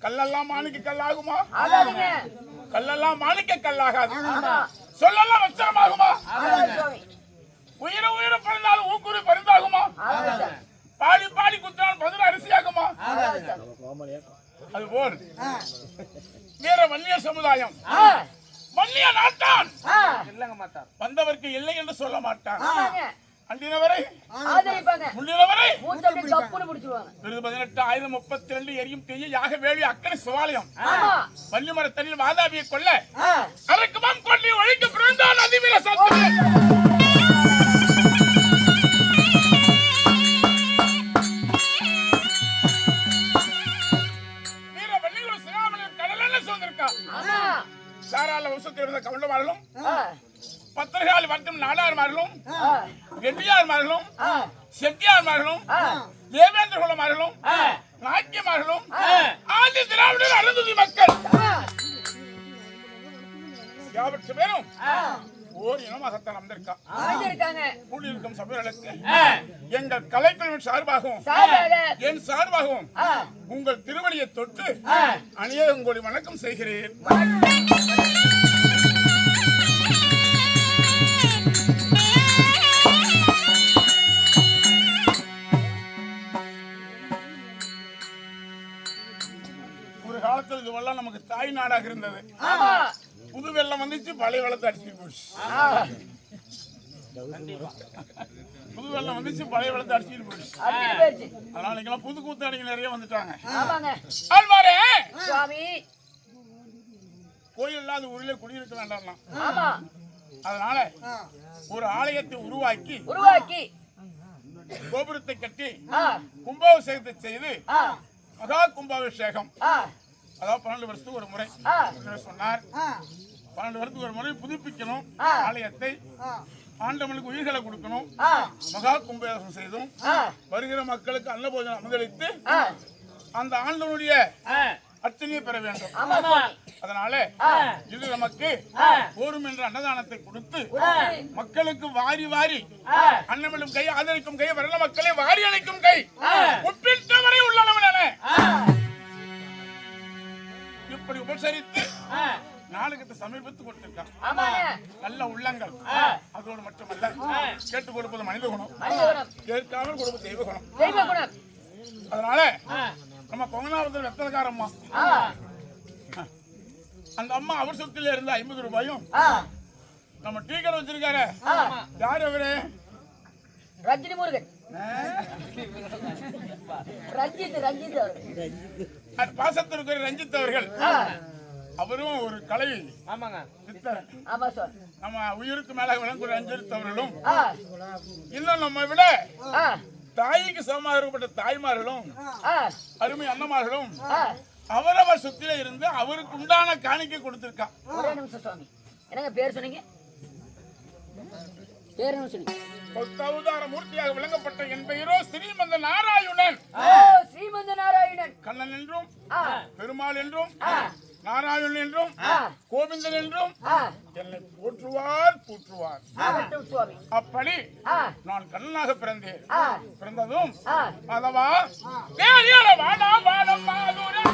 கல்லெல்லாம் மாணிக்க கல்லாகுமா? கல்லெல்லாம் மாணிக்க கல்லாகாது. சொல்லெல்லாம் வச்சனமாகுமா? உயிர உயிர பிறந்தாலும் ஊக்குரு பரிந்தாகுமா? பாடி பாடி குத்தினால் பதில் அரிசியாகுமா? அதுபோல் வீர வன்னிய சமுதாயம் வன்னிய நாட்டான் வந்தவருக்கு இல்லை என்று சொல்ல மாட்டான். அன்றினவரை முன்னினவரை 18,032 எரியும் தீய யாக வேள்வி அக்கறை சிவாலயம் வன்னிமரத்தனில் வாதாபியை கொல்ல அரக்குமாம் கொல்லி ஒழிக்க பிறந்தான் அதிவீர சத்துரு. வீர வன்னிகுல சிவாமணியின் கடலென்ன சோர்ந்திருக்கா சாரால வம்சத்தில் இருந்த கவுண்டமார்களும் பத்திரகாலி வர்த்தம் நாடார்மார்களும் ரெட்டியார்மார்களும் செட்டியார்மார்களும் தேவேந்திர குலமார்களும் நாக்கியமார்களும் ஆதி திராவிடர் அருந்துதி மக்கள் யாவற்று பேரும் ஓர் இனமாகத்தான் வந்திருக்காங்க. கூடியிருக்கும் சபைகளுக்கு எங்கள் கலைக்குழுவின் சார்பாகவும் என் சார்பாகவும் உங்கள் திருவடியை தொட்டு அநேகங்கோடி வணக்கம் செய்கிறேன். ஒரு காலத்தில் இதுவெல்லாம் நமக்கு தாய் நாடாக இருந்தது. புது வெள்ளம் வந்துச்சு, பழைய வெள்ளத்தை அடிச்சுட்டு போச்சு. புது வெள்ளம் வந்துச்சு, பழைய வெள்ளத்தை அடிச்சுட்டு போச்சு. அதனால நீங்க புது கூத்தாடிங்க நிறைய வந்துட்டாங்க. கோயில் இல்லாத ஊரிலே குடியிருக்க வேண்டாம். அதனால ஒரு ஆலயத்தை உருவாக்கி கோபுரத்தை கட்டி கும்பாபிஷேகத்தை செய்து மகா கும்பாபிஷேகம், அதாவது 12 வருஷத்துக்கு ஒரு முறை சொன்னார். 12 வருஷத்துக்கு ஒரு முறை புதுப்பிக்கணும் ஆலயத்தை, ஆண்டவனுக்கு உயிர்களை கொடுக்கணும், மகா கும்பாபிஷேகம் செய்தும் வருகிற மக்களுக்கு அன்னபோஜனம் அமர்ந்தளித்து அந்த ஆண்டவனுடைய அர்ச்சனையை பெற வேண்டும். அதனால இது நமக்கு போரும் என்ற அன்னதானத்தை கொடுத்து மக்களுக்கு வாரி வாரி அன்னமிடும் கை, ஆதரிக்கும் கை, வரல மக்களை வாரி அணைக்கும் கை, உட்பிட்டவரை உள்ளளவன இப்படி உபசரித்து நாடகத்தை சமீபத்து கொடுத்திருக்கான். நல்ல உள்ளங்கள். அதோடு மட்டுமல்ல, கேட்டு கொடுப்பது மனித குணம், கேட்காமல் கொடுப்பது தெய்வ குணம். அதனால நம்ம பொங்கனாவத்தில் வெத்தலக்கார அம்மா, அந்த அம்மா அவர் சொத்துல இருந்து 50 ரூபாயும் நம்ம டீ கடை வச்சிருக்காரு. யாரு அவரு? ரஞ்சித் முருகன். ரஞ்சித் பாசத்திற்கு ரஞ்சித் அவர்கள், அவரும் ஒரு கலை நம்ம உயிருக்கு மேல விளங்குற ரஞ்சித் அவர்களும், இன்னும் நம்ம விட தாய்க்கு சமமாக இருக்கப்பட்ட தாய்மார்களும் அருமை அண்ணமார்களும் அவரவர் சொத்தில இருந்து அவருக்கு உண்டான காணிக்கை கொடுத்திருக்கான். ஒரே நிமிஷம் சுவாமி, என்னங்க பேர் சொன்னீங்க? பேர் என்ன சொன்னீங்க? அவதார மூர்த்தியாக விளங்கப்பட்ட என் பெயரோ ஸ்ரீமந்த நாராயணன். ஸ்ரீமந்த நாராயணன். கண்ணன் என்றும் பெருமாள் என்றும் நாராயணன் என்றும் கோவிந்தன் என்றும் என்னை போற்றுவார் போற்றுவார். அப்படி நான் கண்ணனாக பிறந்தேன். பிறந்ததும் அதவா வானம் வானம் மாதுரம்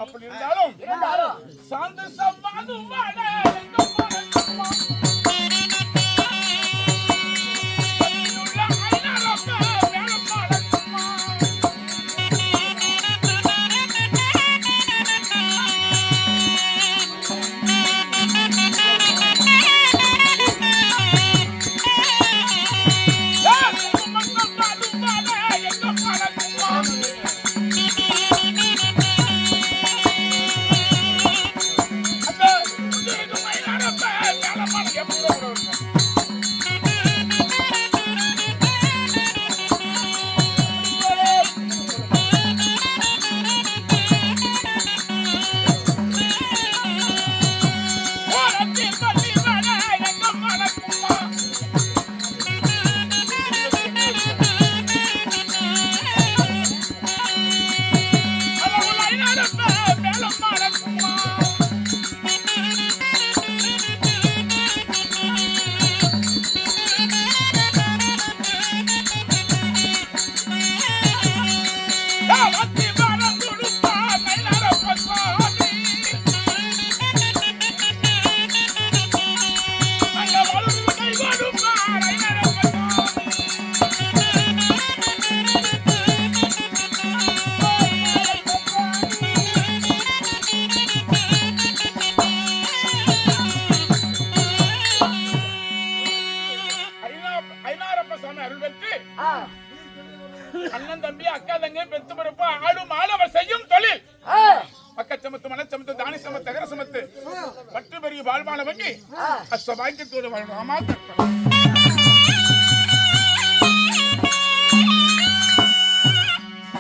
அப்படி இருந்தாலும் இருந்தாலும் சாந்த சம்மாது வாழ எங்க போறோம் அண்ணன் தம்பி அக்கா தங்கை பெத்து பிறப்பு ஆடு மாடு அவர் செய்யும் தொழில் பக்கச்சமத்து மனச்சமத்து தானி சமத்து தகர சமத்து பட்டு பெரிய வாழ்வான வங்கி அஸ்வபாக்கியத்தோடு வாழ்வாமா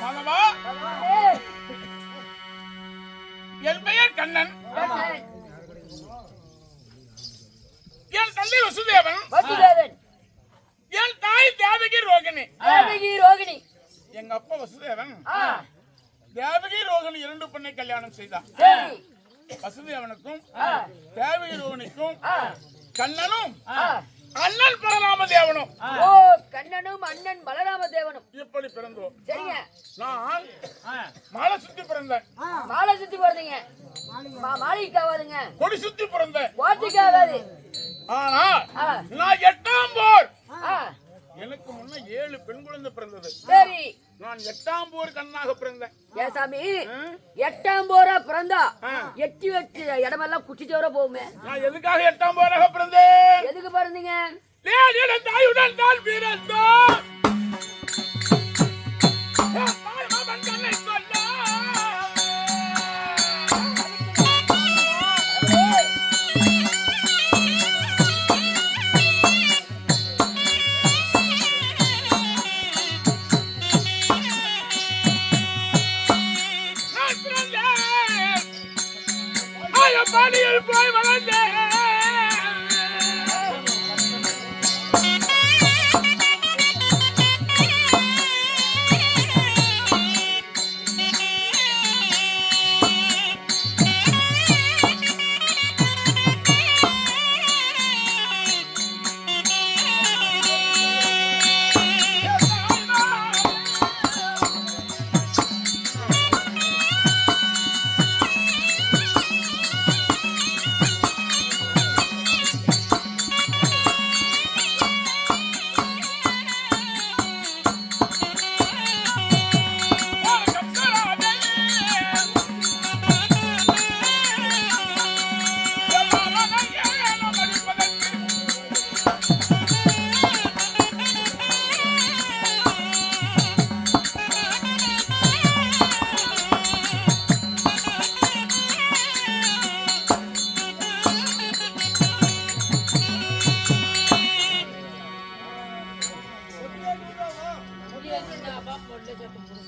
மாதவா என் பெயர் கண்ணன் என் தந்தை வசுதேவன் என் தாய் தேவகி ரோகிணி எங்க அப்பா வசுதேவன் தேவகி ரோகிணி இரண்டு பெண்ணை கல்யாணம் செய்தான் வசுதேவனுக்கும் தேவகி ரோகிணிக்கும் கண்ணனும் அண்ணன் பலராமதேவனும் கண்ணனும் அண்ணன் பலராமதேவனும் இப்படி பிறந்தோம். சரிங்க. நான் மாலை சுத்தி பிறந்தேன். மாலை சுத்தி பிறந்தீங்க. மாலைக்கு ஆகாதுங்க. கொடி சுத்தி பிறந்தேன். கோட்டைக்கு ஆகாது. ஆனா நான் 8ஆம் போர் எனக்கு முன்ன 7 பெண் குழந்தை பிறந்தது. சரி. நான் 8ஆம் போர் கண்ணாக பிறந்தேன். ஏ சாமி 8ஆம் போரா பிறந்தா எட்டி வெட்டி இடமெல்லாம் குட்டிச்சோர போகுமே. நான் எதுக்காக 8ஆம் போராக பிறந்தேன்? எதுக்கு பிறந்தீங்க? தாயுடன் தான் பிறந்தோம். பாடியில் போய் வளர்ந்தேன்.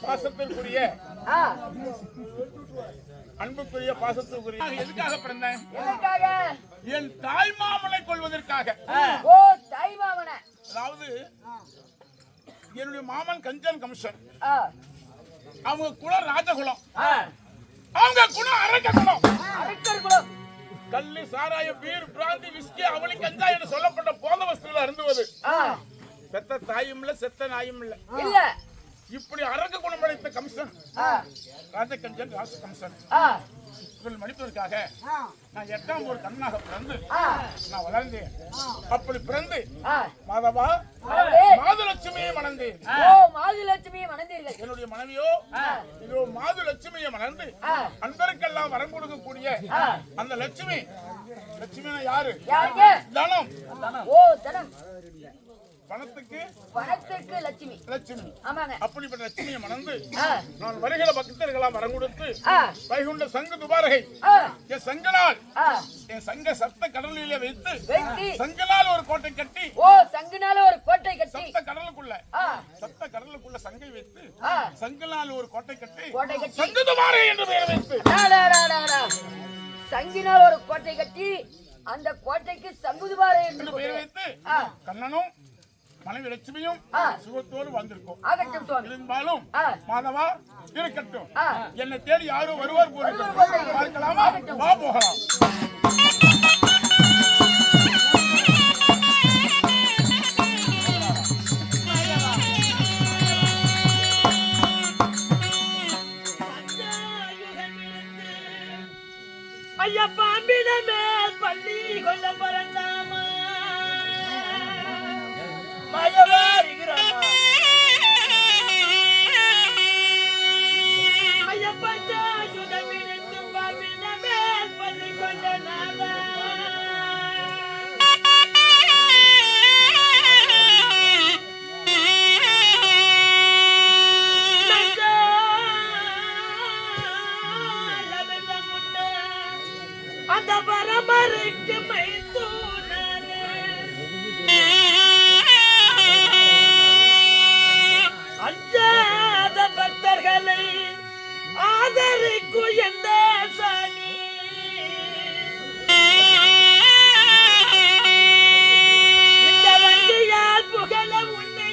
பாசத்திற்குரிய அன்புக்குரிய பாசத்திற்குரிய எதுக்காக பிறந்தேன்? என் தாய் மாமனை கொள்வதற்காக. ஓ தாய் மாமனை. அதாவது என்னுடைய மாமன் கஞ்சன் கமிஷன், அவங்க குலம் ராஜகுலம், அவங்க குலம் அரக்க குலம். கல்லு சாராய பீர் பிராந்தி விஸ்கி அவளி கஞ்சா என்று சொல்லப்பட்ட போத வஸ்துகள் அருந்துவது. செத்த தாயும் இல்ல செத்த நாயும் இல்ல. இப்படி அரங்க குணம் படைத்த கம்சன் ராஜகஞ்சன் ராசகம்சன் இவர்கள் மன்னிப்பதற்காக நான் 8ஆம் ஒரு கண்ணாக பிறந்து நான் வளர்ந்தேன். அப்படி பிறந்து மாதவா மாதுலட்சுமியை மணந்தேன். மாதுலட்சுமியை மணந்தீர்கள். என்னுடைய மனைவியோ இதோ மாதுலட்சுமியை மணந்து அன்பருக்கெல்லாம் வரம் கொடுக்கக்கூடிய அந்த லட்சுமி. லட்சுமி யாரு? தனம். தனம். பணத்துக்கு லட்சுமி. லட்சுமி. ஆமாங்க. அப்படிப்பட்ட லட்சுமியை மணந்து நான் வருகிற பக்தர்களெல்லாம் வரம் கொடுத்து வைகுண்ட சங்கு துபாரகை என் சங்கனால் என் சங்க சப்த கடலிலே வைத்து சங்கனால் ஒரு கோட்டை கட்டி சங்கனால ஒரு கோட்டை கட்டி சப்த கடலுக்குள்ள சங்கை வைத்து சங்கனால் ஒரு கோட்டை கட்டி சங்கு துபாரகை என்று பெயர் வைத்து சங்கினால் ஒரு கோட்டை கட்டி அந்த கோட்டைக்கு சங்குதுபாறை என்று பெயர் வைத்து கண்ணனும் மனைவி லட்சுமியும் சுகத்தோடு வந்திருக்கும். இருந்தாலும் மாதவா இருக்கட்டும். என்னை தேடி யாரும் வருவார் பார்க்கலாமா? வா போகலாம். ஐயா பாம்பின மேல் பள்ளி கொள்ள பறந்தாமா ஐயப்பா சுதமிருந்து பாம்பின மேல் பள்ளி கொண்ட நாளா அந்த பரமருக்கு மைந்தூனரே அஞ்சாத பக்தர்களை ஆதரிக்கும் எந்த சாமி இந்த வண்டியால் புகழ உன்னை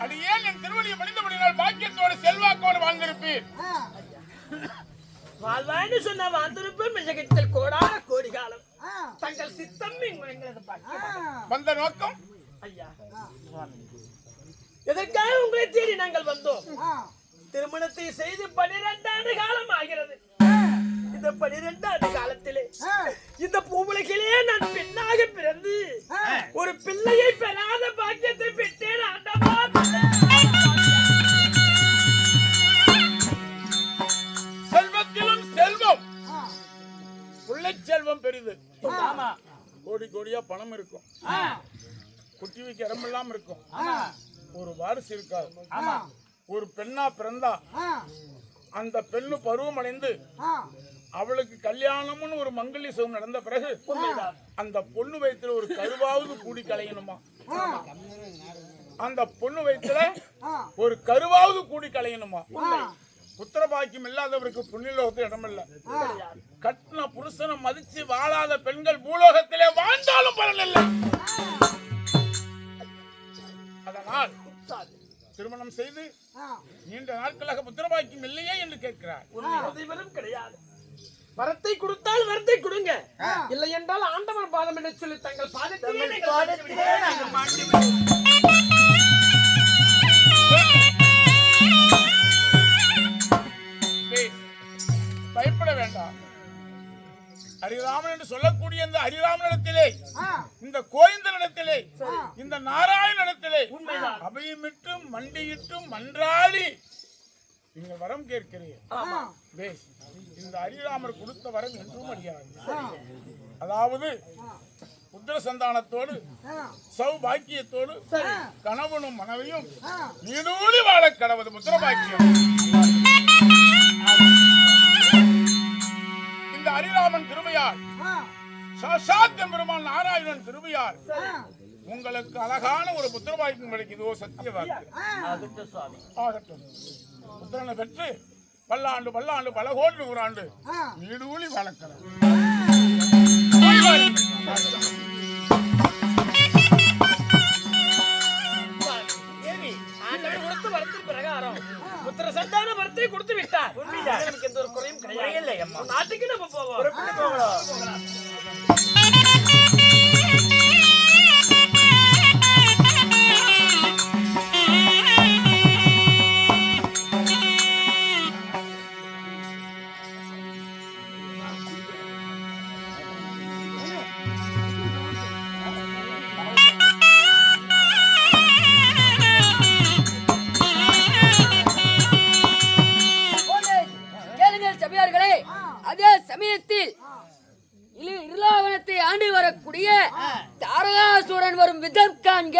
அடியேன் என் திருவடியை மனிதபடியால் பாக்கியத்தோடு செல்வாக்கோடு வாழ்ந்திருப்பீர். வாழ்வாய்னு சொன்ன வாழ்ந்திருப்பேன் மிசகத்தில் கோடான கோடி காலம். தங்கள் சித்தம் எங்களது வந்த நோக்கம் ஐயா, எதற்காக உங்களை தேடி நாங்கள் வந்தோம்? திருமணத்தை செய்து 12 ஆண்டு காலம் ஆகிறது. இந்த 12 ஆண்டு காலத்திலே இந்த பூவுலகிலே நான் பெண்ணாக பிறந்து ஒரு பிள்ளையை பெறாத பாக்கியத்தை பெற்றேன். ஆண்டவா, செல்வத்திலும் செல்வம், பிள்ளை செல்வம் பெரிது. கோடி கோடியா பணம் இருக்கும், குட்டி வைக்க இடமெல்லாம் இருக்கும், ஒரு வாரிசு இருக்காது. ஒரு பெண்ணா பிறந்தா அந்த பெண்ணு பருவம் அடைந்து அவளுக்கு கல்யாணம்னு ஒரு மங்கல்ய சுகம் நடந்த பிறகு அந்த பொண்ணு வயிற்றுல ஒரு கருவாவது கூடி கலையணுமா? அந்த பொண்ணு வயிற்றுல ஒரு கருவாவது கூடி கலையணுமா? புத்திர பாக்கியம் இல்லாதவருக்கு புண்ணியலோகத்தில் இடமில்ல. கட்டின புருஷனை மதிச்சு வாழாத பெண்கள் பூலோகத்திலே வாழ்ந்தாலும் பலனில்லை. அதனால் திருமணம் செய்து நீண்ட நாட்களாக புத்திர பாக்கியம் இல்லையே என்று கேட்கிறார். கிடையாது. வரத்தை கொடுத்தால் வரத்தை கொடுங்க, இல்லை என்றால் ஆண்டவன் பாதம் என்று சொல்லி தங்கள் பாதத்திலே பயப்பட வேண்டாம். ஹரிராமன் என்று சொல்லக்கூடிய இந்த ஹரிராமனிடத்திலே, இந்த கோவிந்தனிடத்திலே, இந்த நாராயணனிடத்திலே அபயமிட்டும் மண்டியிட்டும் மன்றாடி நீங்கள் வரம் கேட்கிறீர்கள். இந்த ஹரிராமர் கொடுத்த வரம் என்றும் அறியாது. அதாவது புத்திர சந்தானத்தோடு சௌபாக்கியத்தோடு கணவனும் மனைவியும் நீடூழி வாழ கடவுது புத்திர பாக்கியம். இந்த ஹரிராமன் திருமையார், சாட்சாத் பெருமான் நாராயணன் திருமையார் உங்களுக்கு அழகான ஒரு புத்திர பாக்கியம் கிடைக்குதோ சத்திய வாக்கு. புத்திரனை பெற்று பல்லாண்டு பல்லாண்டு பல கோடி நூறாண்டு நீடூழி வாழக்கலாம். பிரகாரம் புத்திர சந்தான வரத்தை கொடுத்து விட்டார். நமக்கு எந்த ஒரு குறையும் கிடையாது. நாட்டுக்கு நம்ம போவோம். அதே சமயத்தில் இருளாவனத்தை ஆண்டு வரக்கூடிய தாரகாசூரன் வரும் விதம் காண்க.